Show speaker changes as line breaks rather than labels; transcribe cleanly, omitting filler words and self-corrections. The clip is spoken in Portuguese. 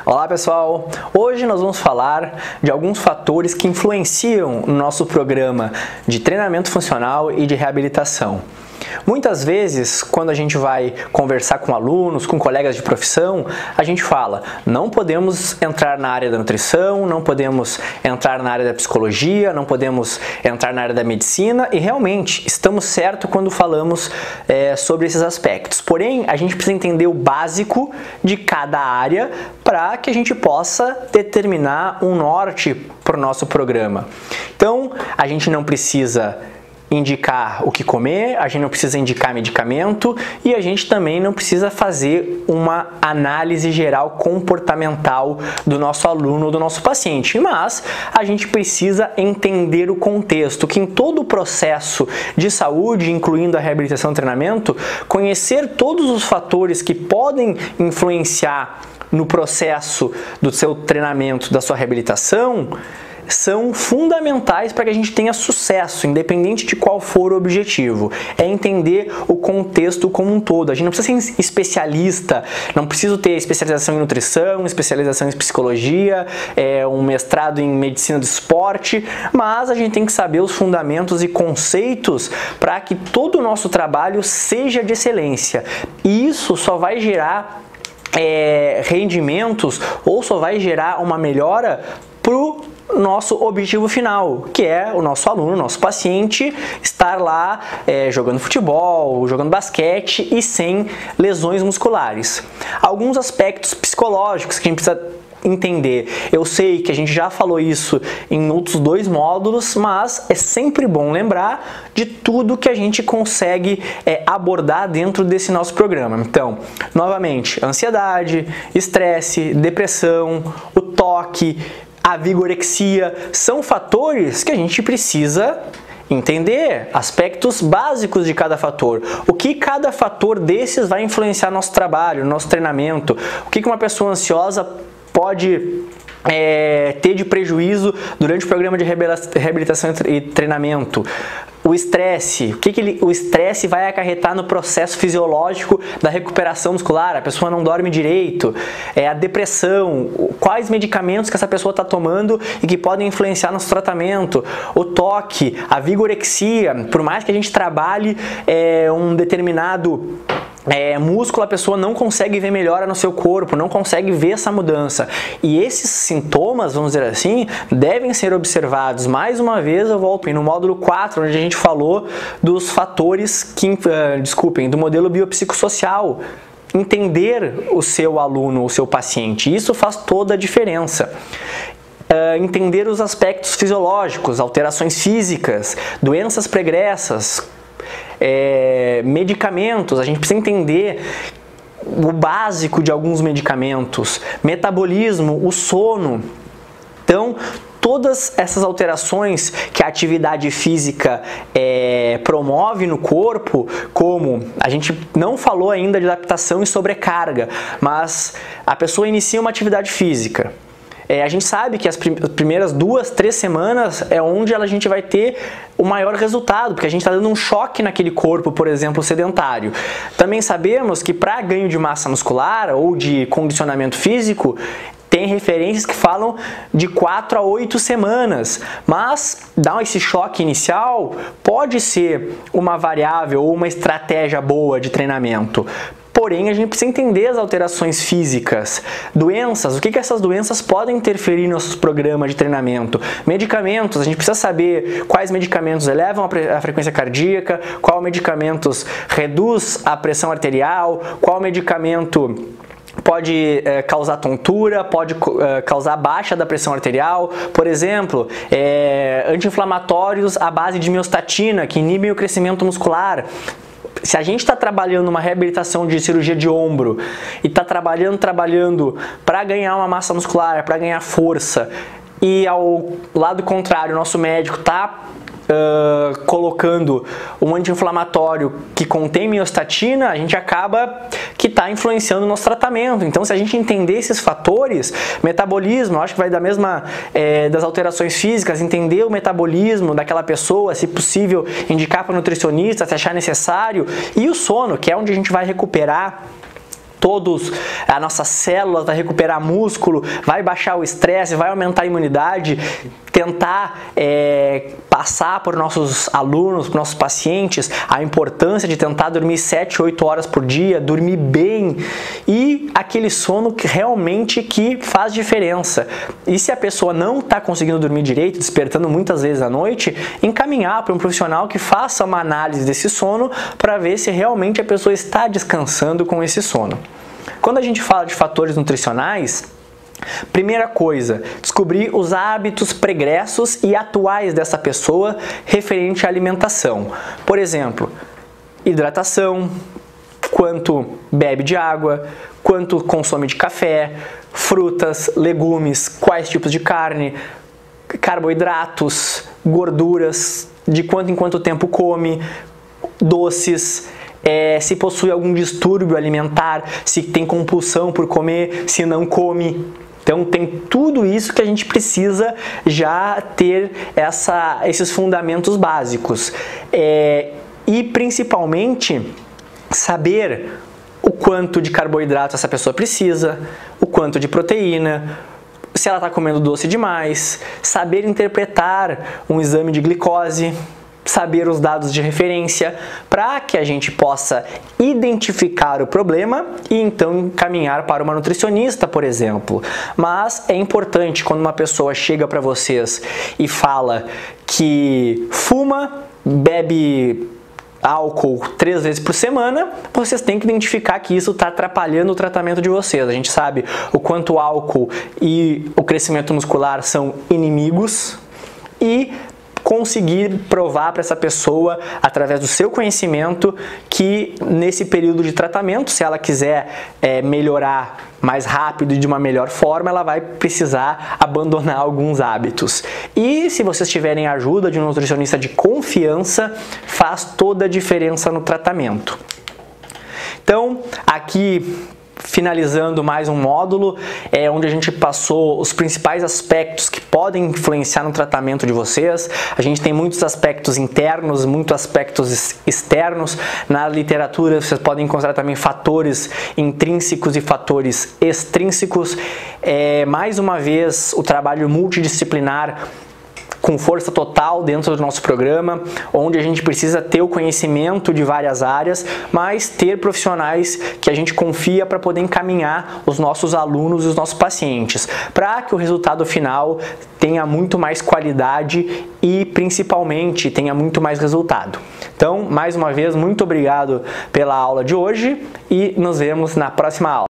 Olá pessoal, hoje nós vamos falar de alguns fatores que influenciam no nosso programa de treinamento funcional e de reabilitação. Muitas vezes, quando a gente vai conversar com alunos, com colegas de profissão, a gente fala, não podemos entrar na área da nutrição, não podemos entrar na área da psicologia, não podemos entrar na área da medicina e realmente estamos certos quando falamos sobre esses aspectos. Porém, a gente precisa entender o básico de cada área para que a gente possa determinar um norte para o nosso programa. Então, a gente não precisa indicar o que comer, a gente não precisa indicar medicamento e a gente também não precisa fazer uma análise geral comportamental do nosso aluno ou do nosso paciente, mas a gente precisa entender o contexto, que em todo o processo de saúde, incluindo a reabilitação e treinamento, conhecer todos os fatores que podem influenciar no processo do seu treinamento, da sua reabilitação, são fundamentais para que a gente tenha sucesso, independente de qual for o objetivo. É entender o contexto como um todo. A gente não precisa ser especialista, não precisa ter especialização em nutrição, especialização em psicologia, um mestrado em medicina do esporte, mas a gente tem que saber os fundamentos e conceitos para que todo o nosso trabalho seja de excelência. E isso só vai gerar rendimentos ou só vai gerar uma melhora para o nosso objetivo final, que é o nosso aluno, o nosso paciente estar lá jogando futebol, jogando basquete e sem lesões musculares. Alguns aspectos psicológicos que a gente precisa entender. Eu sei que a gente já falou isso em outros 2 módulos, mas é sempre bom lembrar de tudo que a gente consegue abordar dentro desse nosso programa. Então, novamente, ansiedade, estresse, depressão, o toque, a vigorexia, são fatores que a gente precisa entender, aspectos básicos de cada fator. O que cada fator desses vai influenciar nosso trabalho, nosso treinamento, o que uma pessoa ansiosa pode ter de prejuízo durante o programa de reabilitação e treinamento. O estresse, o estresse vai acarretar no processo fisiológico da recuperação muscular, a pessoa não dorme direito, a depressão, quais medicamentos que essa pessoa está tomando e que podem influenciar no seu tratamento, o toque, a vigorexia, por mais que a gente trabalhe um determinado músculo, a pessoa não consegue ver melhora no seu corpo, não consegue ver essa mudança. E esses sintomas, vamos dizer assim, devem ser observados. Mais uma vez, eu volto no módulo 4, onde a gente falou dos fatores do modelo biopsicossocial. Entender o seu aluno, o seu paciente, isso faz toda a diferença. Entender os aspectos fisiológicos, alterações físicas, doenças pregressas, medicamentos, a gente precisa entender o básico de alguns medicamentos, metabolismo, o sono. Então, todas essas alterações que a atividade física promove no corpo, como a gente não falou ainda de adaptação e sobrecarga, mas a pessoa inicia uma atividade física. A gente sabe que as primeiras 2, 3 semanas é onde a gente vai ter o maior resultado, porque a gente está dando um choque naquele corpo, por exemplo, sedentário. Também sabemos que para ganho de massa muscular ou de condicionamento físico, tem referências que falam de 4 a 8 semanas, mas dar esse choque inicial pode ser uma variável ou uma estratégia boa de treinamento. Porém, a gente precisa entender as alterações físicas, doenças, o que essas doenças podem interferir nos nossos programas de treinamento. Medicamentos, a gente precisa saber quais medicamentos elevam a frequência cardíaca, qual medicamentos reduz a pressão arterial, qual medicamento pode causar tontura, pode causar baixa da pressão arterial. Por exemplo, anti-inflamatórios à base de miostatina, que inibem o crescimento muscular. Se a gente está trabalhando uma reabilitação de cirurgia de ombro e está trabalhando para ganhar uma massa muscular, para ganhar força, e ao lado contrário, o nosso médico está colocando um anti-inflamatório que contém miostatina, a gente acaba que está influenciando o nosso tratamento. Então, se a gente entender esses fatores, metabolismo, eu acho que vai da mesma das alterações físicas, entender o metabolismo daquela pessoa, se possível, indicar para o nutricionista, se achar necessário, e o sono, que é onde a gente vai recuperar todas as nossas células, vai recuperar músculo, vai baixar o estresse, vai aumentar a imunidade, tentar passar por nossos alunos, por nossos pacientes, a importância de tentar dormir 7, 8 horas por dia, dormir bem e aquele sono que realmente que faz diferença. E se a pessoa não está conseguindo dormir direito, despertando muitas vezes à noite, encaminhar para um profissional que faça uma análise desse sono para ver se realmente a pessoa está descansando com esse sono. Quando a gente fala de fatores nutricionais, primeira coisa, descobrir os hábitos pregressos e atuais dessa pessoa referente à alimentação. Por exemplo, hidratação, quanto bebe de água, quanto consome de café, frutas, legumes, quais tipos de carne, carboidratos, gorduras, de quanto em quanto tempo come, doces, se possui algum distúrbio alimentar, se tem compulsão por comer, se não come. Então tem tudo isso que a gente precisa já ter esses fundamentos básicos. E principalmente saber o quanto de carboidrato essa pessoa precisa, o quanto de proteína, se ela está comendo doce demais, saber interpretar um exame de glicose, saber os dados de referência para que a gente possa identificar o problema e então encaminhar para uma nutricionista, por exemplo. Mas é importante quando uma pessoa chega para vocês e fala que fuma, bebe álcool 3 vezes por semana, vocês têm que identificar que isso está atrapalhando o tratamento de vocês. A gente sabe o quanto o álcool e o crescimento muscular são inimigos e conseguir provar para essa pessoa, através do seu conhecimento, que nesse período de tratamento, se ela quiser melhorar mais rápido e de uma melhor forma, ela vai precisar abandonar alguns hábitos. E se vocês tiverem a ajuda de um nutricionista de confiança, faz toda a diferença no tratamento. Então, aqui finalizando mais um módulo, onde a gente passou os principais aspectos que podem influenciar no tratamento de vocês. A gente tem muitos aspectos internos, muitos aspectos externos. Na literatura vocês podem encontrar também fatores intrínsecos e fatores extrínsecos. Mais uma vez, o trabalho multidisciplinar com força total dentro do nosso programa, onde a gente precisa ter o conhecimento de várias áreas, mas ter profissionais que a gente confia para poder encaminhar os nossos alunos e os nossos pacientes, para que o resultado final tenha muito mais qualidade e principalmente tenha muito mais resultado. Então, mais uma vez, muito obrigado pela aula de hoje e nos vemos na próxima aula.